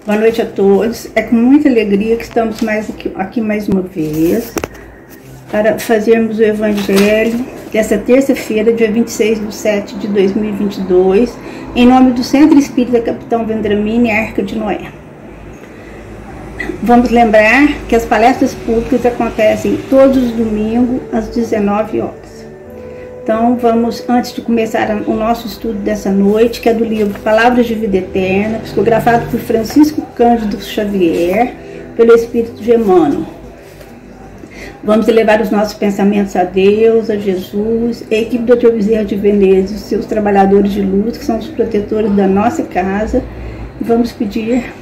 Boa noite a todos. É com muita alegria que estamos aqui mais uma vez para fazermos o Evangelho dessa terça-feira, dia 26/7/2022, em nome do Centro Espírita Capitão Vendramini e Arca de Noé. Vamos lembrar que as palestras públicas acontecem todos os domingos às 19 horas. Então vamos, antes de começar o nosso estudo dessa noite, que é do livro Palavras de Vida Eterna, psicografado por Francisco Cândido Xavier, pelo Espírito de Emmanuel. Vamos elevar os nossos pensamentos a Deus, a Jesus, a equipe do Dr. Bezerra de Menezes, os seus trabalhadores de luz, que são os protetores da nossa casa, e vamos pedir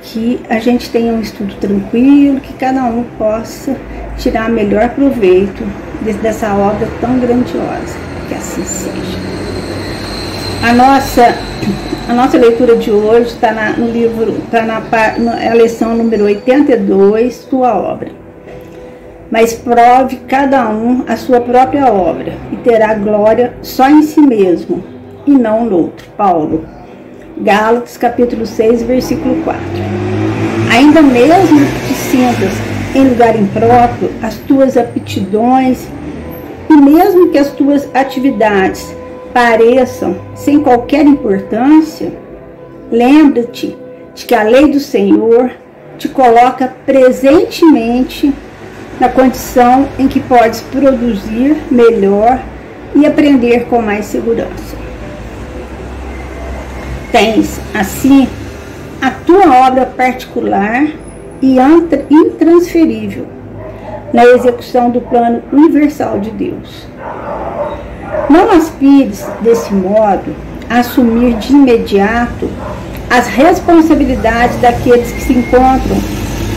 que a gente tenha um estudo tranquilo, que cada um possa tirar melhor proveito dessa obra tão grandiosa, que assim seja. A nossa leitura de hoje está no livro, está na lição número 82, Tua Obra. Mas prove cada um a sua própria obra, e terá glória só em si mesmo, e não no outro. Paulo, Gálatas, capítulo 6, versículo 4. Ainda mesmo que te sintas em lugar impróprio, as tuas aptidões, e mesmo que as tuas atividades pareçam sem qualquer importância, lembra-te de que a lei do Senhor te coloca presentemente na condição em que podes produzir melhor e aprender com mais segurança. Tens, assim, a tua obra particular e intransferível na execução do plano universal de Deus. Não aspires, desse modo, a assumir de imediato as responsabilidades daqueles que se encontram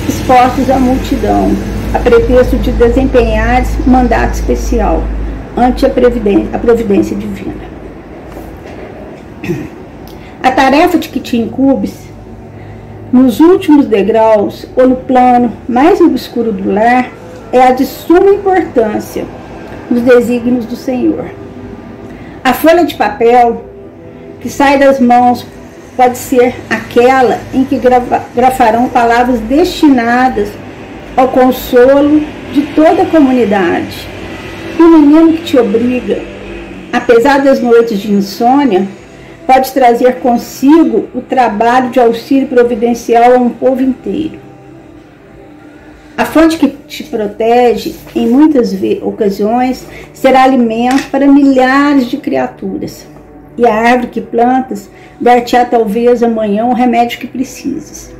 expostos à multidão, a pretexto de desempenhares mandato especial ante a providência divina. A tarefa de que te incumbes nos últimos degraus ou no plano mais obscuro do lar é a de suma importância nos desígnios do Senhor. A folha de papel que sai das mãos pode ser aquela em que grafarão palavras destinadas ao consolo de toda a comunidade. E o menino que te obriga, apesar das noites de insônia, pode trazer consigo o trabalho de auxílio providencial a um povo inteiro. A fonte que te protege, em muitas ocasiões, será alimento para milhares de criaturas. E a árvore que plantas dar-te-á talvez amanhã o remédio que precises.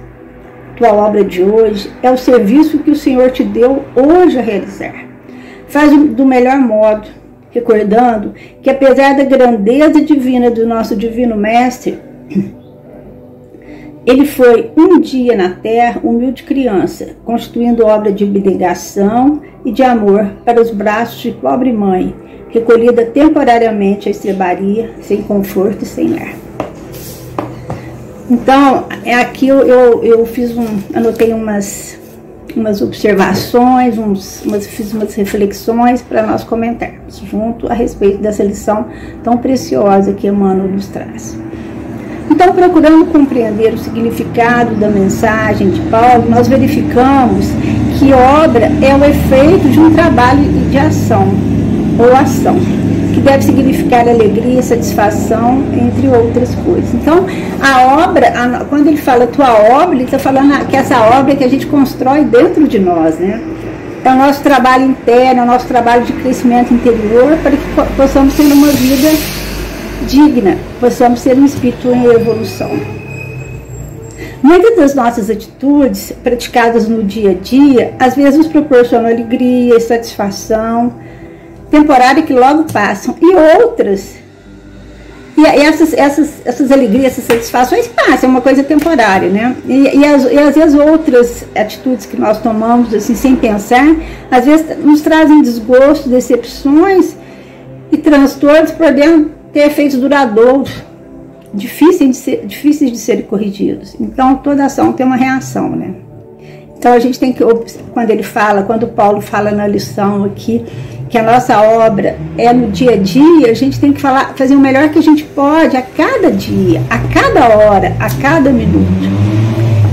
Tua obra de hoje é o serviço que o Senhor te deu hoje a realizar. Faz do melhor modo, recordando que apesar da grandeza divina do nosso Divino Mestre, ele foi um dia na terra humilde criança, constituindo obra de abnegação e de amor para os braços de pobre mãe, recolhida temporariamente à estrebaria, sem conforto e sem lar. Então, aqui eu anotei umas observações, fiz umas reflexões para nós comentarmos junto a respeito dessa lição tão preciosa que Emmanuel nos traz. Então, procurando compreender o significado da mensagem de Paulo, nós verificamos que obra é o efeito de um trabalho de ação ou ação, que deve significar alegria, satisfação, entre outras coisas. Então, a obra, quando ele fala tua obra, ele está falando que essa obra é que a gente constrói dentro de nós, né? É o nosso trabalho interno, é o nosso trabalho de crescimento interior, para que possamos ter uma vida digna, possamos ser um espírito em evolução. Muitas das nossas atitudes, praticadas no dia a dia, às vezes nos proporcionam alegria e satisfação temporária que logo passam, e outras, e essas alegrias, essas satisfações passam, é uma coisa temporária, né? E às vezes outras atitudes que nós tomamos assim sem pensar, às vezes nos trazem desgosto, decepções e transtornos, podendo ter efeitos duradouros, difíceis de serem corrigidos. Então toda ação tem uma reação, né? Então a gente tem que, quando Paulo fala na lição aqui, que a nossa obra é no dia a dia, a gente tem que fazer o melhor que a gente pode a cada dia, a cada hora, a cada minuto.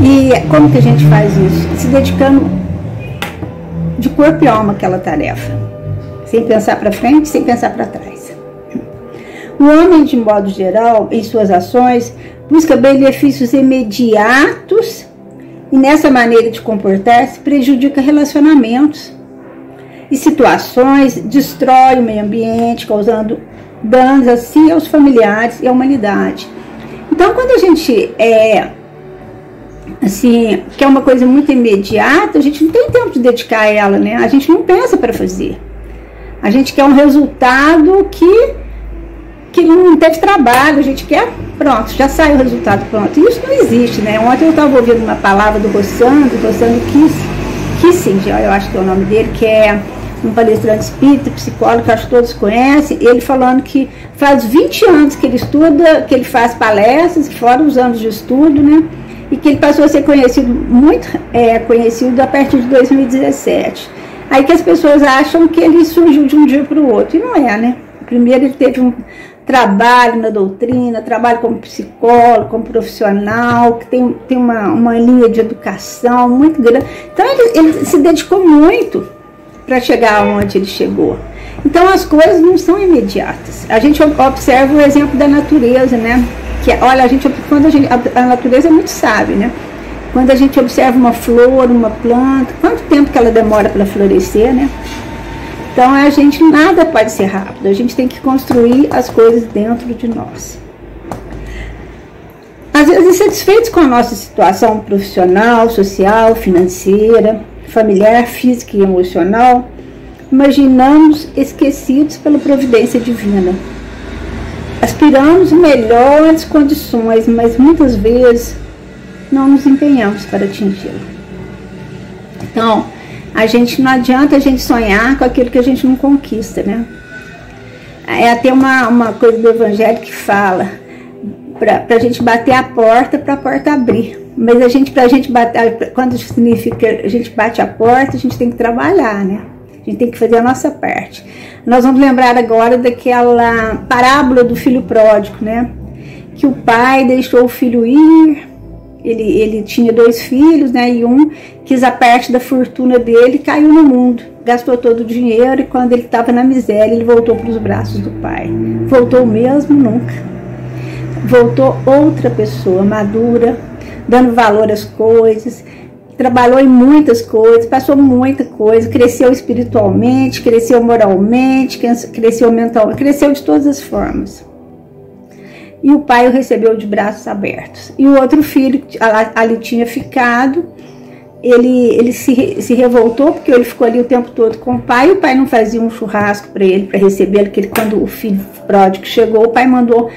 E como que a gente faz isso? Se dedicando de corpo e alma àquela tarefa, sem pensar para frente, sem pensar para trás. O homem, de modo geral, em suas ações, busca benefícios imediatos e nessa maneira de comportar-se prejudica relacionamentos e situações, destrói o meio ambiente, causando danos a si, aos familiares e à humanidade. Então, quando a gente quer uma coisa muito imediata, a gente não tem tempo de dedicar a ela, né? A gente não pensa para fazer. A gente quer um resultado que não teve trabalho, a gente quer, pronto, já sai o resultado pronto. E isso não existe, né? Ontem eu estava ouvindo uma palavra do Rossandro Kissinger, eu acho que é o nome dele, que é um palestrante espírita, psicólogo, que acho que todos conhecem, ele falando que faz 20 anos que ele estuda, que ele faz palestras, fora os anos de estudo, né? E que ele passou a ser muito conhecido a partir de 2017. Aí que as pessoas acham que ele surgiu de um dia para o outro, e não é, né? Primeiro ele teve um trabalho na doutrina, trabalho como psicólogo, como profissional, que tem uma linha de educação muito grande. Então ele se dedicou muito para chegar onde ele chegou. Então as coisas não são imediatas. A gente observa o exemplo da natureza, né? Que olha, a natureza é muito sábia, né? Quando a gente observa uma flor, uma planta, quanto tempo que ela demora para florescer, né? Então nada pode ser rápido, a gente tem que construir as coisas dentro de nós. Às vezes, insatisfeitos com a nossa situação profissional, social, financeira, familiar, física e emocional, imaginamos esquecidos pela providência divina. Aspiramos melhores condições, mas muitas vezes não nos empenhamos para atingi-la. Então, não adianta a gente sonhar com aquilo que a gente não conquista, né? Até uma coisa do Evangelho que fala para a gente bater a porta, para a porta abrir. Mas pra gente bater, quando significa a gente bate a porta, a gente tem que trabalhar, né? A gente tem que fazer a nossa parte. Nós vamos lembrar agora daquela parábola do filho pródigo, né? Que o pai deixou o filho ir. Ele tinha 2 filhos, né? E um quis a parte da fortuna dele e caiu no mundo. Gastou todo o dinheiro e quando ele estava na miséria, ele voltou para os braços do pai. Voltou mesmo? Nunca. Voltou outra pessoa, madura, dando valor às coisas, trabalhou em muitas coisas, passou muita coisa, cresceu espiritualmente, cresceu moralmente, cresceu mentalmente, cresceu de todas as formas. E o pai o recebeu de braços abertos. E o outro filho, ali tinha ficado, ele se revoltou, porque ele ficou ali o tempo todo com o pai não fazia um churrasco para ele, para recebê-lo, que quando o filho pródigo chegou, o pai mandou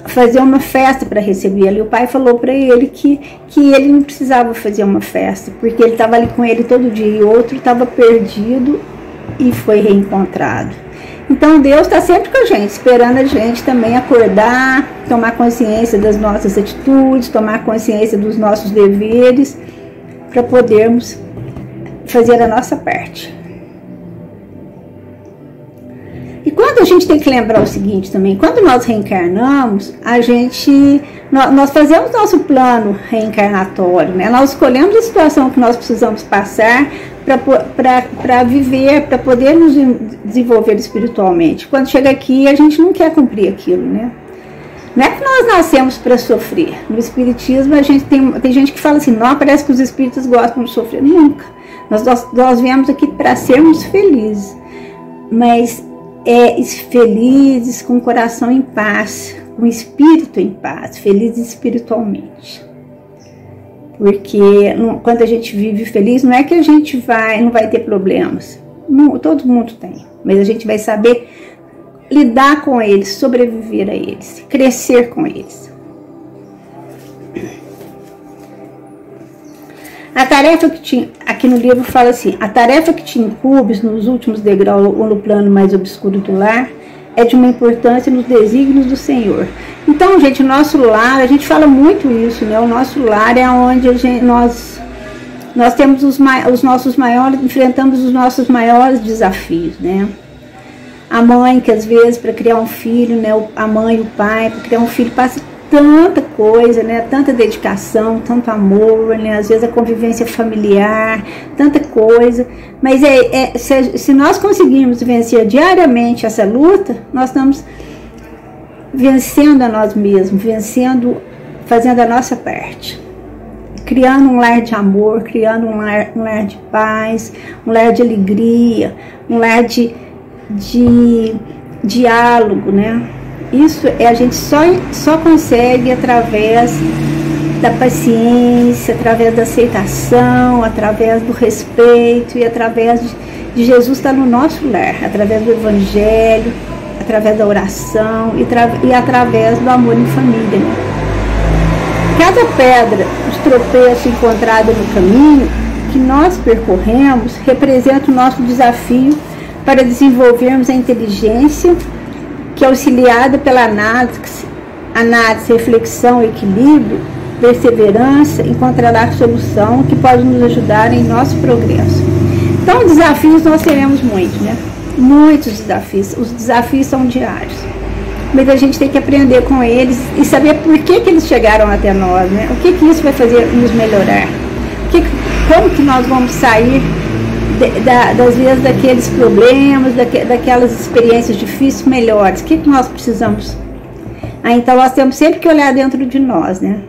fazer uma festa para recebê-lo. E o pai falou para ele que ele não precisava fazer uma festa, porque ele estava ali com ele todo dia, e o outro estava perdido e foi reencontrado. Então Deus está sempre com a gente, esperando a gente também acordar, tomar consciência das nossas atitudes, tomar consciência dos nossos deveres, para podermos fazer a nossa parte. E quando a gente tem que lembrar o seguinte também, quando nós reencarnamos, nós fazemos nosso plano reencarnatório, né? Nós escolhemos a situação que nós precisamos passar para viver, para poder nos desenvolver espiritualmente. Quando chega aqui, a gente não quer cumprir aquilo, né? Não é que nós nascemos para sofrer. No Espiritismo, tem gente que fala assim, não, parece que os espíritos gostam de sofrer. Nunca. Nós viemos aqui para sermos felizes, mas felizes, com o coração em paz, com o espírito em paz, felizes espiritualmente. Porque quando a gente vive feliz, não é que a gente não vai ter problemas. Todo mundo tem. Mas a gente vai saber lidar com eles, sobreviver a eles, crescer com eles. A tarefa aqui no livro fala assim, a tarefa que te incumbes nos últimos degraus ou no plano mais obscuro do lar é de uma importância nos desígnios do Senhor. Então, gente, o nosso lar, a gente fala muito isso, né? O nosso lar é onde nós nós temos enfrentamos os nossos maiores desafios, né? A mãe, que às vezes para criar um filho, né, a mãe e o pai, para criar um filho passa tanta coisa, né, tanta dedicação, tanto amor, né, às vezes a convivência familiar, tanta coisa, mas se nós conseguirmos vencer diariamente essa luta, nós estamos vencendo a nós mesmos, fazendo a nossa parte, criando um lar de amor, criando um lar de paz, um lar de alegria, um lar de diálogo, né? Isso a gente só consegue através da paciência, através da aceitação, através do respeito e através de Jesus estar no nosso lar, através do Evangelho, através da oração e através do amor em família, né? Cada pedra de tropeço encontrada no caminho que nós percorremos representa o nosso desafio para desenvolvermos a inteligência que, auxiliada pela análise, reflexão, equilíbrio, perseverança, encontrará a solução que pode nos ajudar em nosso progresso. Então, desafios nós teremos muitos, né? Muitos desafios. Os desafios são diários. Mas a gente tem que aprender com eles e saber por que eles chegaram até nós, né? O que isso vai fazer nos melhorar? Como que nós vamos sair das vezes daqueles problemas, daquelas experiências difíceis melhores? O que nós precisamos? Então nós temos sempre que olhar dentro de nós, né?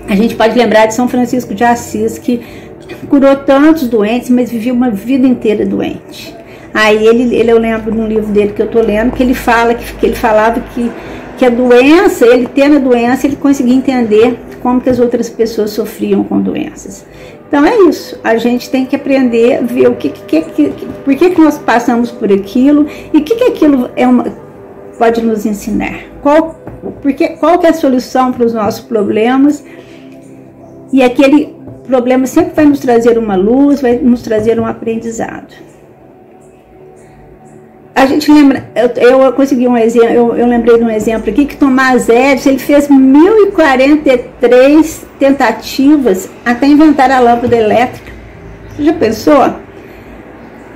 A gente pode lembrar de São Francisco de Assis, que curou tantos doentes, mas viveu uma vida inteira doente. Aí eu lembro num livro dele que eu estou lendo, que ele falava que a doença, ele tendo a doença, ele conseguia entender como que as outras pessoas sofriam com doenças. Então é isso, a gente tem que aprender a ver por que nós passamos por aquilo e o que aquilo pode nos ensinar. Qual que é a solução para os nossos problemas, e aquele problema sempre vai nos trazer uma luz, vai nos trazer um aprendizado. A gente lembra, eu consegui um exemplo, eu lembrei de um exemplo aqui, que Tomás Edison, ele fez 1043 tentativas até inventar a lâmpada elétrica. Você já pensou?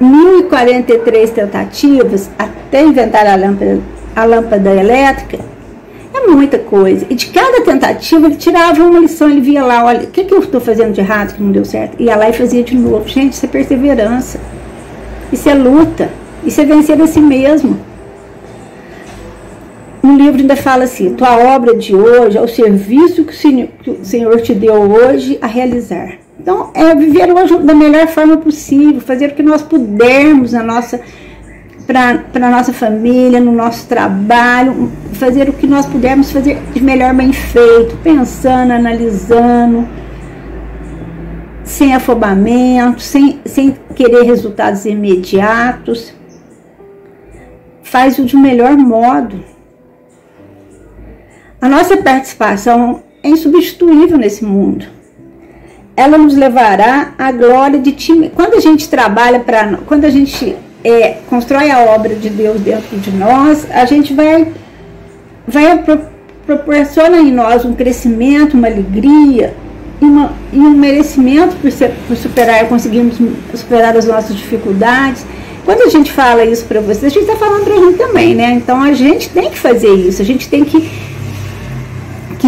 1043 tentativas até inventar a lâmpada elétrica? É muita coisa. E de cada tentativa ele tirava uma lição, ele via lá, olha, o que eu estou fazendo de errado que não deu certo? Ia lá e fazia de novo. Gente, isso é perseverança. Isso é luta. Isso é vencer a si mesmo. No livro ainda fala assim: tua obra de hoje é o serviço que o Senhor te deu hoje a realizar. Então, é viver hoje da melhor forma possível, fazer o que nós pudermos para a nossa família, no nosso trabalho, fazer o que nós pudermos fazer de melhor bem feito, pensando, analisando, sem afobamento, sem querer resultados imediatos. Faz-o de um melhor modo. A nossa participação é insubstituível nesse mundo. Ela nos levará à glória de time. Quando a gente trabalha quando a gente constrói a obra de Deus dentro de nós, a gente vai proporcionar em nós um crescimento, uma alegria e um merecimento por conseguirmos superar as nossas dificuldades. Quando a gente fala isso para vocês, a gente está falando para a gente também, né? Então a gente tem que fazer isso, a gente tem que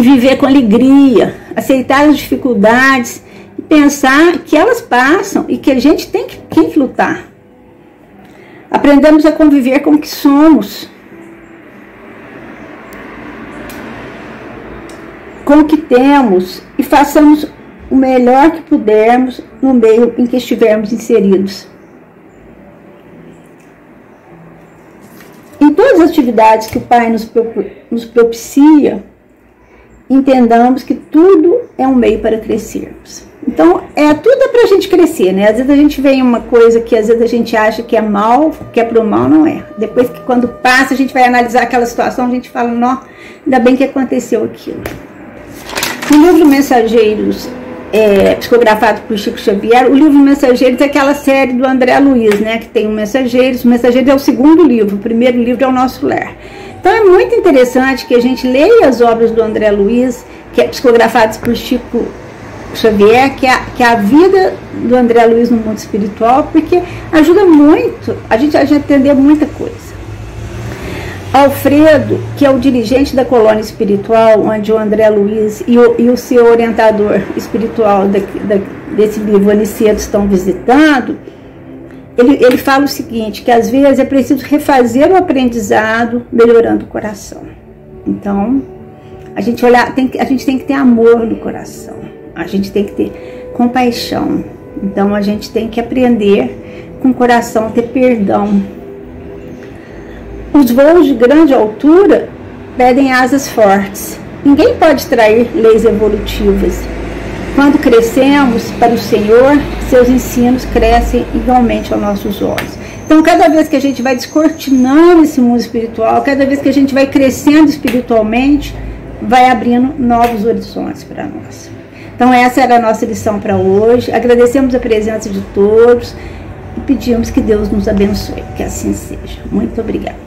viver com alegria, aceitar as dificuldades e pensar que elas passam e que a gente tem que lutar. Aprendemos a conviver com o que somos, com o que temos, e façamos o melhor que pudermos no meio em que estivermos inseridos. Em todas as atividades que o Pai nos propicia, entendamos que tudo é um meio para crescermos. Então, tudo é para a gente crescer, né? Às vezes a gente vê uma coisa que às vezes a gente acha que é mal, que é pro mal, não é. Depois que quando passa, a gente vai analisar aquela situação, a gente fala, não, ainda bem que aconteceu aquilo. No livro Mensageiros, psicografado por Chico Xavier, o livro Mensageiros é aquela série do André Luiz, né? Que tem o Mensageiros é o segundo livro, o primeiro livro é o Nosso Lar. Então é muito interessante que a gente leia as obras do André Luiz, que é psicografadas por Chico Xavier, que é a vida do André Luiz no mundo espiritual, porque ajuda muito a gente entender muita coisa. Alfredo, que é o dirigente da colônia espiritual, onde o André Luiz e o seu orientador espiritual desse livro, Aniceto, estão visitando, ele fala o seguinte, que às vezes é preciso refazer o aprendizado, melhorando o coração. Então, a gente tem que ter amor no coração, a gente tem que ter compaixão. Então, a gente tem que aprender com o coração, ter perdão. Os voos de grande altura pedem asas fortes. Ninguém pode trair leis evolutivas. Quando crescemos para o Senhor, seus ensinos crescem igualmente aos nossos olhos. Então, cada vez que a gente vai descortinando esse mundo espiritual, cada vez que a gente vai crescendo espiritualmente, vai abrindo novos horizontes para nós. Então, essa era a nossa lição para hoje. Agradecemos a presença de todos e pedimos que Deus nos abençoe. Que assim seja. Muito obrigada.